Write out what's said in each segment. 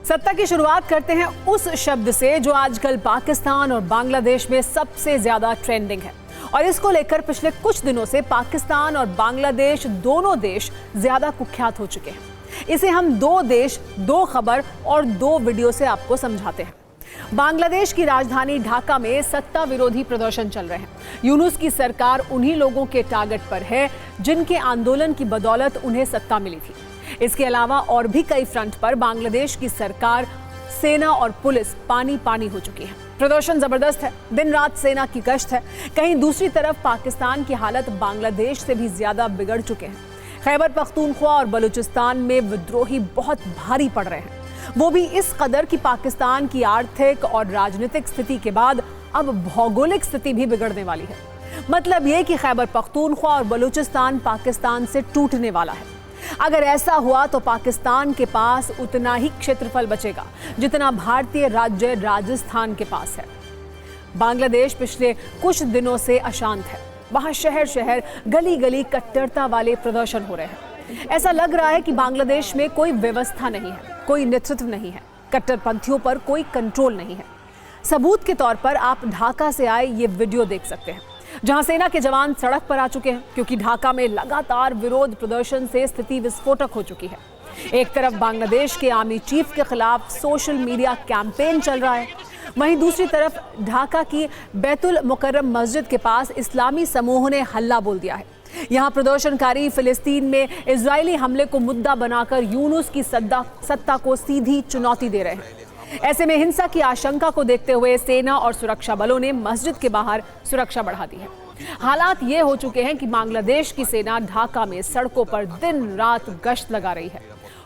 सत्ता की शुरुआत करते हैं उस शब्द से जो आजकल पाकिस्तान और बांग्लादेश में सबसे ज्यादा ट्रेंडिंग है, और इसको लेकर पिछले कुछ दिनों से पाकिस्तान और बांग्लादेश दोनों देश ज्यादा कुख्यात हो चुके हैं। इसे हम दो देश, दो खबर और दो वीडियो से आपको समझाते हैं। बांग्लादेश की राजधानी ढाका में सत्ता विरोधी प्रदर्शन चल रहे हैं। यूनुस की सरकार उन्हीं लोगों के टारगेट पर है जिनके आंदोलन की बदौलत उन्हें सत्ता मिली थी। इसके अलावा और भी कई फ्रंट पर बांग्लादेश की सरकार, सेना और पुलिस पानी पानी हो चुकी है। प्रदर्शन जबरदस्त है, दिन रात सेना की गश्त है। कहीं दूसरी तरफ पाकिस्तान की हालत बांग्लादेश से भी ज्यादा बिगड़ चुके हैं। खैबर पख्तूनख्वा और बलूचिस्तान में विद्रोही बहुत भारी पड़ रहे हैं, वो भी इस कदर कि पाकिस्तान की आर्थिक और राजनीतिक स्थिति के बाद अब भौगोलिक स्थिति भी बिगड़ने वाली है। मतलब ये कि खैबर पख्तूनख्वा और बलूचिस्तान पाकिस्तान से टूटने वाला है। अगर ऐसा हुआ तो पाकिस्तान के पास उतना ही क्षेत्रफल बचेगा जितना भारतीय राज्य राजस्थान के पास है। बांग्लादेश पिछले कुछ दिनों से अशांत है। वहां शहर शहर, गली गली कट्टरता वाले प्रदर्शन हो रहे हैं। ऐसा लग रहा है कि बांग्लादेश में कोई व्यवस्था नहीं है, कोई नेतृत्व नहीं है, कट्टरपंथियों पर कोई कंट्रोल नहीं है। सबूत के तौर पर आप ढाका से आए ये वीडियो देख सकते हैं, जहां सेना के जवान सड़क पर आ चुके हैं क्योंकि ढाका में लगातार विरोध प्रदर्शन से स्थिति विस्फोटक हो चुकी है। एक तरफ बांग्लादेश के आर्मी चीफ के खिलाफ सोशल मीडिया कैंपेन चल रहा है, वहीं दूसरी तरफ ढाका की बैतुल मुकर्रम मस्जिद के पास इस्लामी समूहों ने हल्ला बोल दिया है। यहाँ प्रदर्शनकारी फिलिस्तीन में इजरायली हमले को मुद्दा बनाकर यूनुस की सत्ता को सीधी चुनौती दे रहे हैं। ऐसे में हिंसा की आशंका को देखते हुए सेना और सुरक्षा बलों ने मस्जिद के बाहर सुरक्षा बढ़ा दी है। हालात ये हो चुके हैं कि बांग्लादेश की सेना ढाका में सड़कों पर दिन रात गश्त लगा रही है।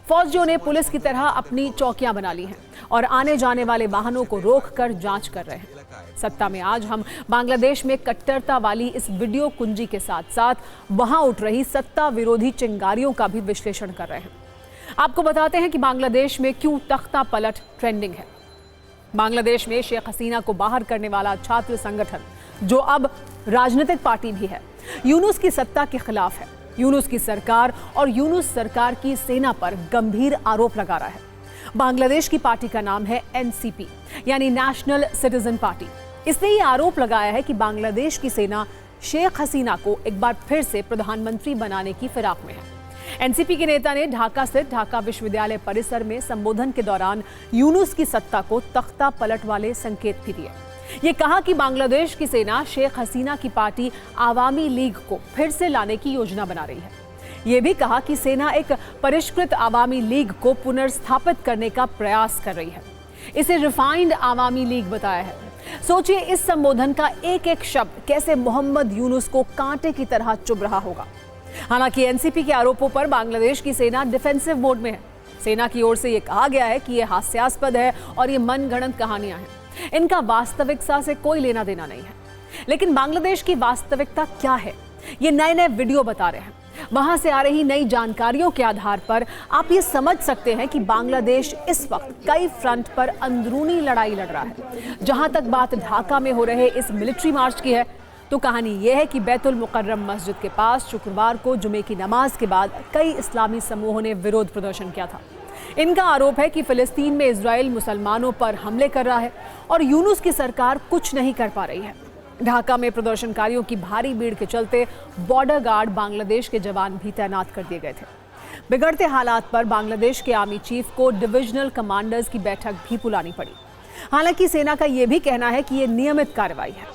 फौजियों ने पुलिस की तरह अपनी चौकियां बना ली हैं और आने जाने वाले वाहनों को रोककर जांच कर रहे हैं। सत्ता में आज हम बांग्लादेश में कट्टरता वाली इस वीडियो कुंजी के साथ साथ वहां उठ रही सत्ता विरोधी चिंगारियों का भी विश्लेषण कर रहे हैं। आपको बताते हैं कि बांग्लादेश में क्यों तख्ता पलट ट्रेंडिंग है। बांग्लादेश में शेख हसीना को बाहर करने वाला छात्र संगठन, जो अब राजनीतिक पार्टी भी है, यूनुस की सत्ता के खिलाफ है। यूनुस की सरकार और यूनुस सरकार की सेना पर गंभीर आरोप लगा रहा है। बांग्लादेश की पार्टी का नाम है एनसीपी, यानी नेशनल सिटीजन पार्टी। इसने ये आरोप लगाया है कि बांग्लादेश की सेना शेख हसीना को एक बार फिर से प्रधानमंत्री बनाने की फिराक में है। एनसीपी के नेता ने ढाका स्थित ढाका विश्वविद्यालय परिसर में संबोधन के दौरान यूनुस की सत्ता को तख्ता पलट वाले संकेत भी दिए। ये कहा कि बांग्लादेश की सेना शेख हसीना की पार्टी आवामी लीग को फिर से लाने की योजना बना रही है। ये भी कहा कि सेना एक परिष्कृत आवामी लीग को पुनर्स्थापित करने का प्रयास कर रही है। इसे रिफाइंड आवामी लीग बताया है। सोचिए इस संबोधन का एक एक शब्द कैसे मोहम्मद यूनुस को कांटे की तरह चुभ रहा होगा। हालांकि एनसीपी के आरोपों पर बांग्लादेश की सेना डिफेंसिव मोड में है। सेना की ओर से यह कहा गया है कि यह हास्यास्पद है और ये मनगढ़ंत कहानियां हैं, इनका वास्तविकता से कोई लेना देना नहीं है। लेकिन बांग्लादेश की वास्तविकता क्या है, ये नए नए वीडियो बता रहे हैं। वहां से आ रही नई जानकारियों के आधार पर आप ये समझ सकते हैं कि बांग्लादेश इस वक्त कई फ्रंट पर अंदरूनी लड़ाई लड़ रहा है। जहां तक बात ढाका में हो रहे इस मिलिट्री मार्च की है, तो कहानी यह है कि बैतुल मुकर्रम मस्जिद के पास शुक्रवार को जुमे की नमाज के बाद कई इस्लामी समूहों ने विरोध प्रदर्शन किया था। इनका आरोप है कि फिलिस्तीन में इजराइल मुसलमानों पर हमले कर रहा है और यूनुस की सरकार कुछ नहीं कर पा रही है। ढाका में प्रदर्शनकारियों की भारी भीड़ के चलते बॉर्डर गार्ड बांग्लादेश के जवान भी तैनात कर दिए गए थे। बिगड़ते हालात पर बांग्लादेश के आर्मी चीफ को डिविजनल कमांडर्स की बैठक भी बुलानी पड़ी। हालांकि सेना का यह भी कहना है कि यह नियमित कार्रवाई है।